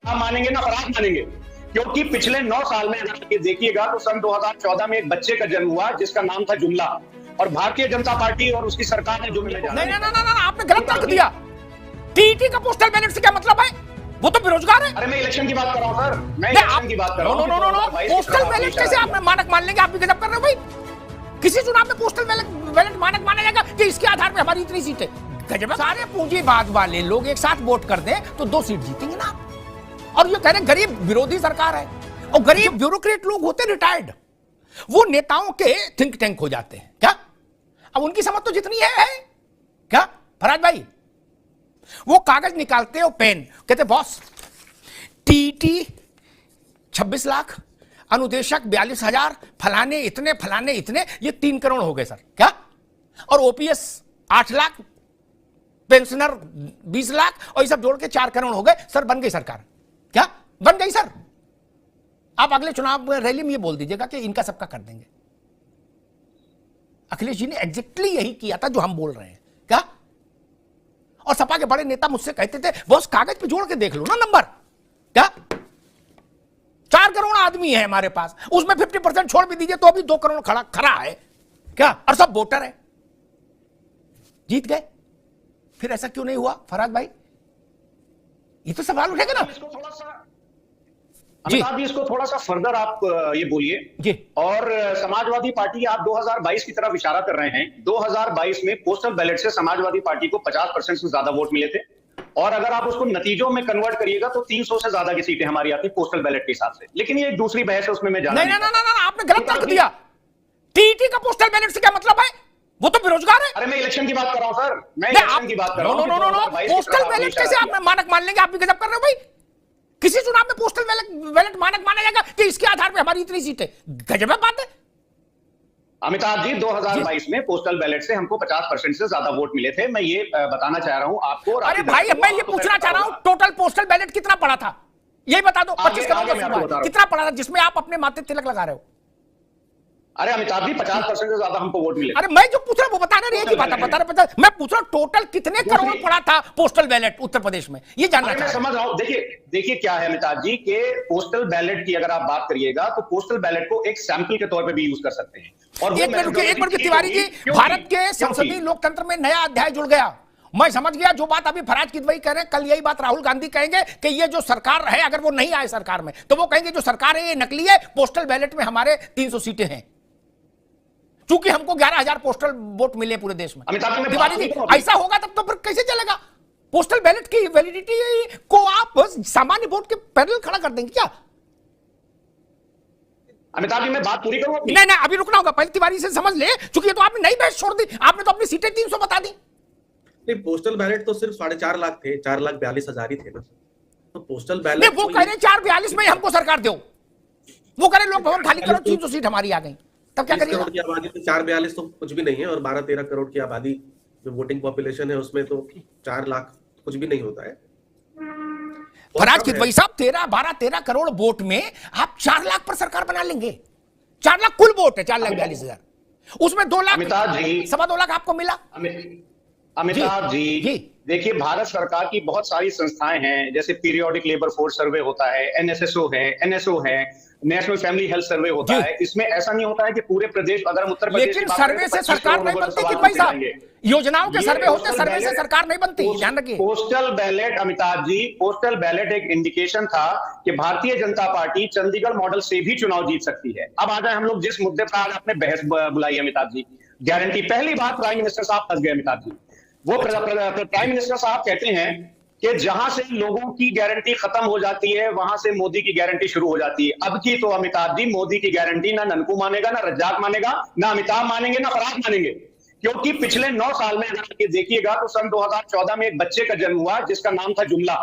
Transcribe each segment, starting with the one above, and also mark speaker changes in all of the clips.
Speaker 1: आप मानेंगे ना फराज मानेंगे, क्योंकि पिछले 9 साल में अगर ये देखिएगा तो सन 2014 में एक बच्चे का जन्म हुआ जिसका नाम था जुमला, और भारतीय जनता पार्टी और उसकी सरकार ने जुमले में
Speaker 2: नहीं, आपने गलत तर्क दिया। टीटी का पोस्टल बैलेट से क्या मतलब है? वो तो बेरोजगार है।
Speaker 1: अरे मैं इलेक्शन की बात कर रहा हूं सर, मैं इलेक्शन की बात कर रहा हूं।
Speaker 2: नो, पोस्टल बैलेट कैसे आप मानक मान लेंगे? आप भी गजब कर रहे हो भाई। किसी चुनाव में पोस्टल बैलेट मानक माना जाएगा कि इसके आधार पर हमारी इतनी सीटें? गजब। सारे पूंजीवाद वाले लोग एक साथ वोट कर दें तो 2 सीट जीतेंगे ना। और ये कह रहे गरीब विरोधी सरकार है, और गरीब ब्यूरोक्रेट लोग होते रिटायर्ड, वो नेताओं के थिंक टैंक हो जाते हैं क्या? अब उनकी समझ तो जितनी है क्या फराज भाई? वो कागज निकालते हो, पेन, कहते बॉस टीटी 26 लाख, अनुदेशक 42,000, फलाने इतने, ये 3 करोड़ हो गए सर क्या? और ओपीएस 8 लाख, पेंशनर 20 लाख, और ये सब जोड़ के 4 करोड़ हो गए सर, बन गई सरकार क्या? बन गई सर। आप अगले चुनाव रैली में ये बोल दीजिएगा कि इनका सबका कर देंगे। अखिलेश जी ने एग्जैक्टली यही किया था जो हम बोल रहे हैं क्या? और सपा के बड़े नेता मुझसे कहते थे बॉस कागज पे जोड़ के देख लो ना नंबर क्या? 4 करोड़ आदमी है हमारे पास, उसमें 50% छोड़ भी दीजिए तो अभी 2 करोड़ खड़ा है क्या? और सब वोटर है, जीत गए। फिर ऐसा क्यों नहीं हुआ फराज भाई? ये तो सवाल उठेगा ना।
Speaker 1: अमिताभ जी इसको थोड़ा सा फर्दर आप ये बोलिए। और समाजवादी पार्टी, आप 2022 की तरफ इशारा कर रहे हैं। 2022 में पोस्टल बैलेट से समाजवादी पार्टी को 50% से ज्यादा वोट मिले थे, और अगर आप उसको नतीजों में कन्वर्ट करिएगा तो 300 से ज्यादा की सीटें हमारी आती पोस्टल बैलेट के हिसाब से। लेकिन ये एक दूसरी बहस है, उसमें मैं जाना नहीं।
Speaker 2: आपने गलत तर्क दिया। टीटी का पोस्टल बैलेट से क्या मतलब है? वो तो बेरोजगार है।
Speaker 1: अरे मैं इलेक्शन की बात कर रहा हूं सर, मैं इलेक्शन की बात कर रहा हूं।
Speaker 2: नो, पोस्टल बैलेट कैसे आप मानक मान लेंगे? आप भी गजब कर रहे हो भाई। किसी चुनाव में पोस्टल बैलेट मानक माना जाएगा कि इसके आधार पर हमारी इतनी सीटें? गजब बात है।
Speaker 1: अमिताभ जी 2022 में पोस्टल बैलेट से हमको 50% से ज्यादा वोट मिले थे, मैं ये बताना चाह रहा हूं आपको।
Speaker 2: अरे भाई मैं ये पूछना चाह रहा हूं टोटल पोस्टल बैलेट कितना पड़ा था, यही बता दो। 25 करोड़ कितना पड़ा था जिसमें आप अपने माथे तिलक लगा रहे हो?
Speaker 1: अरे अमिताभ जी 50% से ज्यादा हमको वोट मिले।
Speaker 2: अरे मैं जो पूछ रहा हूं वो बता रहे हैं, बता मैं पूछ रहा हूं टोटल कितने करोड़ पड़ा था पोस्टल बैलेट उत्तर प्रदेश में, ये जानना
Speaker 1: मैं समझ रहा हूं। देखिए क्या है अमिताभ जी के पोस्टल बैलेट की अगर आप बात करिएगा तो पोस्टल बैलेट को एक सैंपल के तौर पे भी यूज कर सकते हैं। और
Speaker 2: एक मिनट तिवारी जी, भारत के संसदीय लोकतंत्र में नया अध्याय जुड़ गया। मैं समझ गया जो बात अभी फराज किदवई कह रहे हैं, कल यही बात राहुल गांधी कहेंगे कि ये जो सरकार है, अगर वो नहीं आए सरकार में तो वो कहेंगे जो सरकार है ये नकली है, पोस्टल बैलेट में हमारे 300 सीटें हैं, चूंकि हमको 11,000 पोस्टल वोट मिले पूरे देश में। तिवारी जी ऐसा होगा तब तो फिर कैसे चलेगा? पोस्टल बैलेट की वैलिडिटी को आप सामान्य वोट के पैरेलल खड़ा कर देंगे क्या?
Speaker 1: अमिताभ जी मैं बात पूरी करूं?
Speaker 2: नहीं, अभी रुकना होगा, पहले तिवारी से समझ ले, क्योंकि ये तो आपने नई बहस छोड़ दी, आपने तो अपनी सीटें 300 बता दी।
Speaker 3: नहीं, पोस्टल बैलेट तो सिर्फ 4.5 लाख थे, 4,42,000 ही थे ना। तो पोस्टल बैलेट
Speaker 2: वो कह रहे 442 में हमको सरकार दो, वो कह रहे लोग भवन खाली करो, 300 सीट हमारी आ गई, तब क्या करिएगा?
Speaker 3: करोड़ की आबादी तो 442 तो कुछ भी नहीं है, और 12-13 करोड़ की आबादी जो वोटिंग पॉपुलेशन है उसमें तो 4 लाख कुछ भी नहीं होता है।
Speaker 2: फराज किदवई साहब 13 करोड़ वोट में आप 4 लाख पर सरकार बना लेंगे। 4 लाख कुल वोट है, 4,42,000, उसमें 2 लाख, 2.25 लाख आपको मिला।
Speaker 1: अमिताभ जी देखिए भारत सरकार की बहुत सारी संस्थाएं हैं, जैसे पीरियोडिक लेबर फोर्स सर्वे होता है, एनएसएसओ है, एनएसओ है, नेशनल फैमिली हेल्थ सर्वे होता है। इसमें ऐसा नहीं होता है कि पूरे प्रदेश, अगर हम उत्तर प्रदेश,
Speaker 2: लेकिन सर्वे से सरकार नहीं बनती कि भाई साहब, योजनाओं के सर्वे होते हैं, सर्वे से सरकार नहीं बनती, ध्यान रखिए।
Speaker 1: Postal ballot Amitabh ji, postal ballot एक इंडिकेशन था कि भारतीय जनता पार्टी चंडीगढ़ मॉडल से भी चुनाव जीत सकती है। अब आ जाए हम लोग जिस मुद्दे पर आज आपने बहस बुलाई अमिताभ जी, गारंटी। पहली बात प्राइम मिनिस्टर साहब फंस गए अमिताभ जी। वो प्राइम मिनिस्टर साहब कहते हैं कि जहां से लोगों की गारंटी खत्म हो जाती है वहां से मोदी की गारंटी शुरू हो जाती है। अब की तो अमिताभ जी मोदी की गारंटी ना ननकू मानेगा, ना रज्जाक मानेगा, ना अमिताभ मानेंगे, ना फराज मानेंगे, क्योंकि पिछले 9 साल में अगर ये देखिएगा तो सन 2014 में एक बच्चे का जन्म हुआ जिसका नाम था जुमला,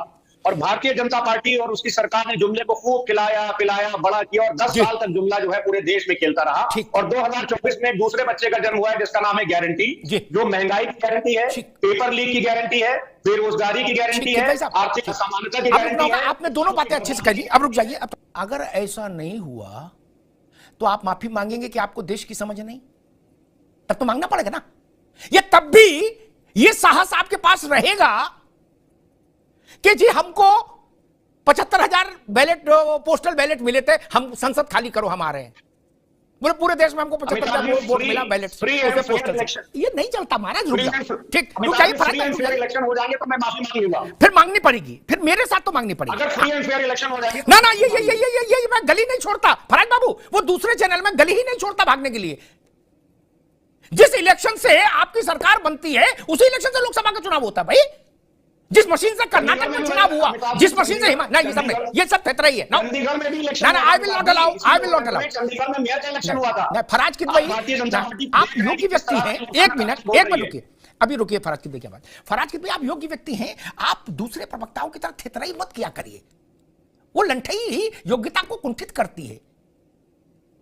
Speaker 1: और भारतीय जनता पार्टी और उसकी सरकार ने जुमले को खूब खिलाया पिलाया बड़ा किया, और 10 साल तक जुमला जो है पूरे देश में खेलता रहा। और 2024 में एक दूसरे बच्चे का जन्म हुआ है जिसका नाम है गारंटी, जो महंगाई की गारंटी है, पेपर लीक की गारंटी है, बेरोजगारी की गारंटी है, आर्थिक असमानता की गारंटी है।
Speaker 2: आपने दोनों बातें अच्छे से कही, अब रुक जाइए। अगर ऐसा नहीं हुआ तो आप माफी मांगेंगे कि आपको देश की समझ नहीं? तब तो मांगना पड़ेगा ना। ये तब भी ये साहस आपके पास रहेगा कि जी हमको 75,000 बैलेट पोस्टल बैलेट मिले थे, हम संसद खाली करो, हम आ रहे हैं। बोले पूरे देश में हमको 75,000 वोट मिला बैलेट से, पोस्टल। ये नहीं चलता महाराज, रुक जाओ। ठीक, तू चाहिए
Speaker 1: इलेक्शन हो जाएंगे तो मैं माफी मांग लूंगा।
Speaker 2: फिर मांगनी पड़ेगी, फिर मेरे साथ तो मांगनी पड़ेगी।
Speaker 1: अगर फ्री एंड फेयर इलेक्शन हो जाएंगे
Speaker 2: ना ये मैं गली नहीं छोड़ता फराज बाबू, वो दूसरे चैनल में गली ही नहीं छोड़ता भागने के लिए। जिस इलेक्शन से आपकी सरकार बनती है उसी इलेक्शन से लोकसभा का चुनाव होता है भाई। जिस मशीन से कर्नाटक में चुनाव हुआ, जिस मशीन से नहीं, ये सब थेतरा ही है।
Speaker 1: चंडीगढ़ में भी इलेक्शन,
Speaker 2: ना I will not allow, I will not allow.
Speaker 1: Chandigarh में मेयर का इलेक्शन हुआ था।
Speaker 2: फराज की भाई, आप योग्य व्यक्ति हैं, एक मिनट रुकिए, अभी रुकिए फराज की क्या बात। फराज की भाई आप योग्य व्यक्ति हैं, आप दूसरे प्रवक्ताओं की तरह थेतराई मत किया करिए, वो लंठई ही योग्यता को कुंठित करती है।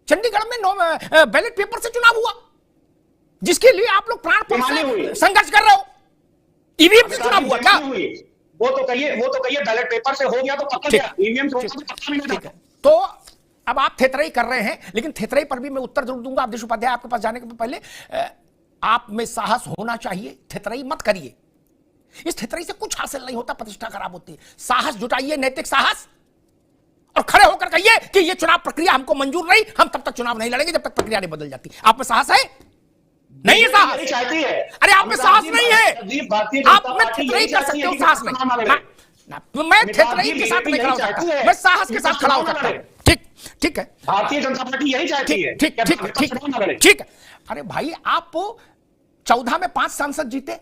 Speaker 2: चंडीगढ़ में बैलेट पेपर से चुनाव हुआ, जिसके लिए आप लोग प्राणपण से संघर्ष कर रहे हो। ईवीएम से चुनाव हुआ क्या?
Speaker 1: वो तो कहिए बैलेट पेपर से हो गया तो पक्का गया, ईवीएम से होगा तो पक्का नहीं होगा।
Speaker 2: तो अब आप थेतराई कर रहे हैं, लेकिन थेतराई पर भी मैं उत्तर जरूर दूंगा। अवधेश उपाध्याय आपके पास जाने के पहले, आप में साहस होना चाहिए, थेतराई मत करिए। इस थेतराई से कुछ हासिल नहीं होता, प्रतिष्ठा खराब होती है। साहस जुटाइए, नैतिक साहस, और खड़े होकर कहिए कि यह चुनाव प्रक्रिया हमको मंजूर नहीं, हम तब तक चुनाव नहीं लड़ेंगे जब तक प्रक्रिया नहीं बदल जाती। आप में साहस है? नहीं है साहस?
Speaker 1: चाहती है।
Speaker 2: अरे आप में साहस नहीं है, आप में थेतराई कर सकते हो, साहस नहीं। मैं थेतराई के साथ नहीं खड़ा हो सकता, मैं साहस के साथ खड़ा हो सकता हूं। ठीक है,
Speaker 1: भारतीय जनता पार्टी यही चाहती है।
Speaker 2: ठीक है। अरे भाई आप 14 में 5 सांसद जीते,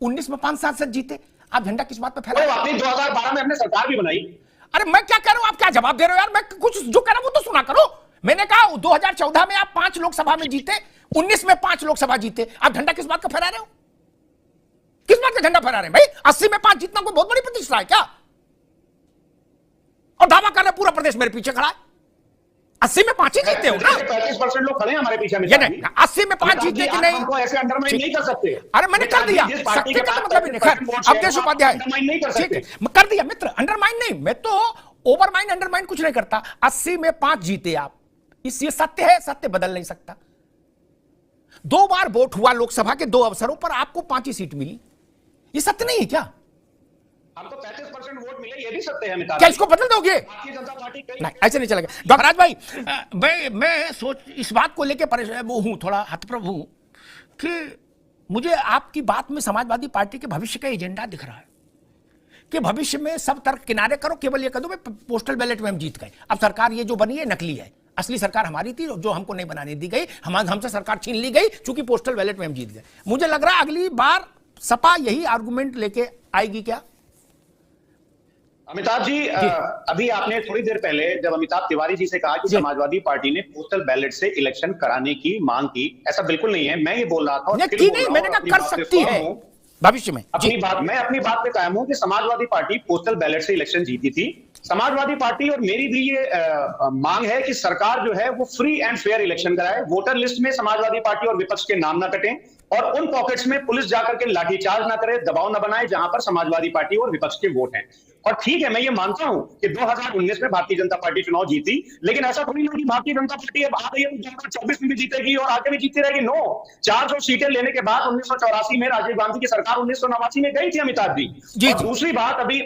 Speaker 2: 19 में 5 सांसद जीते, आप झंडा किस बात पे फहरा?
Speaker 1: आपने 2012 में अपने सरकार भी बनाई।
Speaker 2: अरे मैं क्या कह रहा हूं, आप क्या जवाब दे रहे हो यार? मैं कुछ जो कह रहा हूं वो तो सुना करो। मैंने कहा 2014 में आप 5 लोकसभा में जीते, 19 में 5 लोकसभा जीते, आप झंडा किस बात का फहरा रहे हो? किस बात का झंडा फहरा रहे हैं भाई? 80 में 5 जीतना कोई बहुत बड़ी प्रतिष्ठा है क्या? और दावा कर रहे पूरा प्रदेश मेरे पीछे खड़ा है। 80 में 5 ही जीते हो ना?
Speaker 1: 35% लोग खड़े हैं हमारे पीछे।
Speaker 2: 80 में 5 जीते कि नहीं?
Speaker 1: ऐसे अंडरमाइन नहीं कर सकते।
Speaker 2: अरे मैंने कर दिया, सकते का मतलब नहीं। खैर अवधेश उपाध्याय ठीक है, कर दिया मित्र, अंडरमाइन नहीं, मैं तो ओवरमाइन अंडरमाइन कुछ नहीं करता। 80 में 5 जीते आप, ये सत्य है, सत्य बदल नहीं सकता। 2 बार वोट हुआ लोकसभा के 2 अवसरों पर, आपको 5 ही सीट मिली, ये सत्य नहीं है क्या?
Speaker 1: हमको 35% वोट मिले, ये भी सत्य है।
Speaker 2: क्या इसको बदल दोगे?
Speaker 1: भारतीय जनता पार्टी
Speaker 2: नहीं, ऐसे नहीं चलेगा। डॉक्टर राज भाई, मैं सोच इस बात को लेकर परेशान हूं, थोड़ा हतप्रभ हूं कि मुझे आपकी बात में समाजवादी पार्टी के भविष्य का एजेंडा दिख रहा है कि भविष्य में सब तर्क किनारे करो, केवल ये कह दो पोस्टल बैलेट में हम जीत गए। अब सरकार ये जो बनी है नकली है, असली सरकार हमारी थी जो हमको नहीं बनाने दी गई, हमसे सरकार छीन ली गई चूंकि पोस्टल बैलेट में हम जीत गए। मुझे लग रहा है अगली बार सपा यही आर्गुमेंट लेके आएगी क्या?
Speaker 1: अमिताभ जी, अभी आपने थोड़ी देर पहले जब अमिताभ तिवारी जी से कहा कि समाजवादी पार्टी ने पोस्टल बैलेट से इलेक्शन कराने की मांग की, ऐसा बिल्कुल नहीं है। मैं ये बोल रहा था,
Speaker 2: मैंने कहा कर सकती है भविष्य में।
Speaker 1: मैं अपनी बात पे कायम हूं कि समाजवादी पार्टी पोस्टल बैलेट से इलेक्शन जीती थी। समाजवादी पार्टी और मेरी भी ये मांग है कि सरकार जो है वो फ्री एंड फेयर इलेक्शन कराए, वोटर लिस्ट में समाजवादी पार्टी और विपक्ष के नाम ना कटें, और उन पॉकेट्स में पुलिस जाकर के लाठीचार्ज ना करे, दबाव ना बनाए जहां पर समाजवादी पार्टी और विपक्ष के वोट हैं। और ठीक है, मैं ये मानता हूं कि 2019 में भारतीय जनता पार्टी चुनाव जीती, लेकिन ऐसा थोड़ी नहीं कि भारतीय जनता पार्टी अब आ गई है 2024 में भी जीतेगी और आगे भी जीतती रहेगी। नो, 400 सीटें लेने के बाद 1984 में राजीव गांधी की सरकार 1989 में गई थी अमिताभ जी। और दूसरी बात, अभी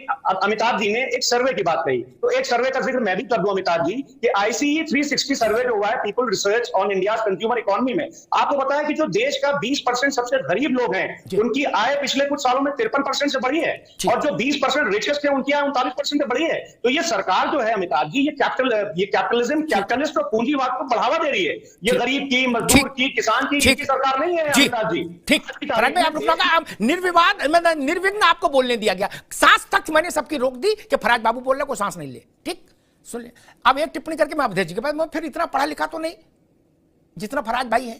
Speaker 1: अमिताभ जी ने एक सर्वे की बात कही, तो एक सर्वे का जिक्र मैं भी कर दूं अमिताभ जी, कि ICE 360 सर्वे जो हुआ है people research on India consumer economy में, आपको पता है कि जो देश का 20% सबसे गरीब लोग हैं, उनकी आय पिछले कुछ सालों में 53% से बढ़ी है, और जो 20% रिचेस्ट है उनकी आय 39% से बढ़ी है। तो ये सरकार जो है अमिताभ जी, ये कैपिटलिज्म, कैपिटलिस्ट और पूंजीवाद को बढ़ावा दे रही है। ये गरीब की, मजदूर की, किसान की सरकार नहीं है अमिताभ जी।
Speaker 2: ठीक, निर्विवाद निर्विघ्न आपको बोलने दिया गया, सांस तक मैंने सबकी रोक दी कि फराज बाबू बोल रहे को सांस नहीं ले। ठीक, सुन ले। अब एक टिप्पणी करके मैं अवधेश जी के बाद, मैं फिर इतना पढ़ा लिखा तो नहीं जितना फराज भाई है।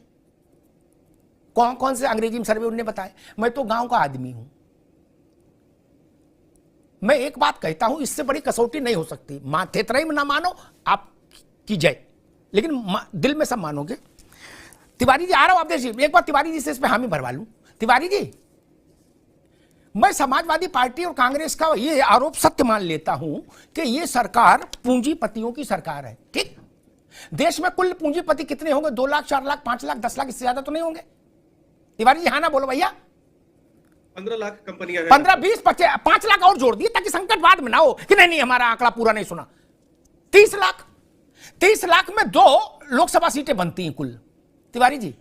Speaker 2: कौन कौन से अंग्रेजी में सर्वे उन्होंने बताए, मैं तो गांव का आदमी हूं। मैं एक बात कहता हूं, इससे बड़ी कसौटी नहीं हो सकती। थेतराई में ना मानो आप की जय, लेकिन दिल में सब मानोगे। तिवारी जी आ रहा हूं, अवधेश जी एक बार तिवारी जी से इस पे हामी भरवा लूं। तिवारी जी, मैं समाजवादी पार्टी और कांग्रेस का ये आरोप सत्य मान लेता हूं कि ये सरकार पूंजीपतियों की सरकार है। ठीक, देश में कुल पूंजीपति कितने होंगे? 2 लाख, 4 लाख, 5 लाख, 10 लाख, इससे ज्यादा तो नहीं होंगे। तिवारी जी हाँ ना बोलो भैया।
Speaker 3: 15 लाख कंपनियां हैं।
Speaker 2: 15, 20, 25, 5 लाख और जोड़ दिए ताकि संकट बाद में ना हो कि नहीं हमारा आंकड़ा पूरा नहीं सुना। 30 लाख, 30 लाख में 2 लोकसभा सीटें बनती हैं कुल तिवारी जी,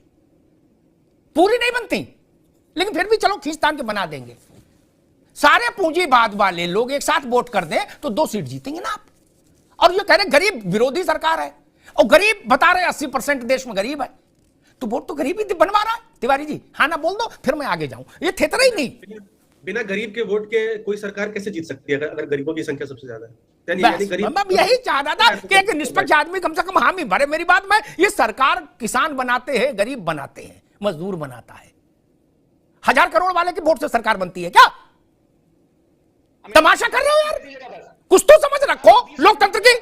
Speaker 2: पूरी नहीं बनती, लेकिन फिर भी चलो खींचतान के बना देंगे। सारे पूंजीवाद वाले लोग एक साथ वोट कर दें तो 2 सीट जीतेंगे ना आप। और ये कह रहे गरीब विरोधी सरकार है, और गरीब बता रहे 80% देश में गरीब है, तो वोट तो गरीब ही बनवा रहा है। तिवारी जी हाँ ना बोल दो, फिर मैं आगे जाऊं। ये थेतरा ही नहीं।
Speaker 3: बिना गरीब के वोट के कोई सरकार कैसे जीत सकती है अगर गरीबों की संख्या सबसे ज्यादा है? यानी
Speaker 2: गरीब यही चाहता था कि एक निष्पक्ष आदमी कम से कम हामी भरे। मेरी बात में, ये सरकार किसान बनाते हैं, गरीब बनाते हैं, मजदूर बनाता है। 1000 करोड़ वाले के वोट से सरकार बनती है क्या? तमाशा कर रहे हो यार, कुछ तो समझ रखो लोकतंत्र की।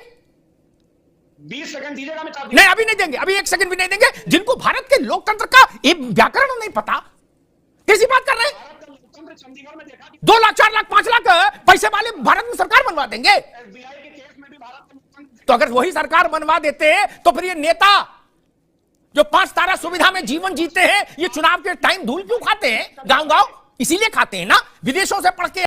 Speaker 1: 20 सेकंड दीजिएगा अमिताभ जी।
Speaker 2: नहीं अभी नहीं देंगे, अभी 1 सेकंड भी नहीं देंगे। जिनको भारत के लोकतंत्र का एक व्याकरण नहीं पता, कैसी बात कर रहे हैं?
Speaker 1: चंडीगढ़ में देखा
Speaker 2: 2 लाख 4 लाख 5 लाख पैसे वाले भारत में सरकार बनवा देंगे।
Speaker 1: एसबीआई के केस में भी भारत
Speaker 2: तो अगर वही सरकार बनवा देते तो फिर ये नेता जो 5 तारा सुविधा में जीवन जीते हैं, ये चुनाव के टाइम धूल क्यों खाते हैं? गांव गांव इसीलिए खाते हैं ना, विदेशों से पढ़ के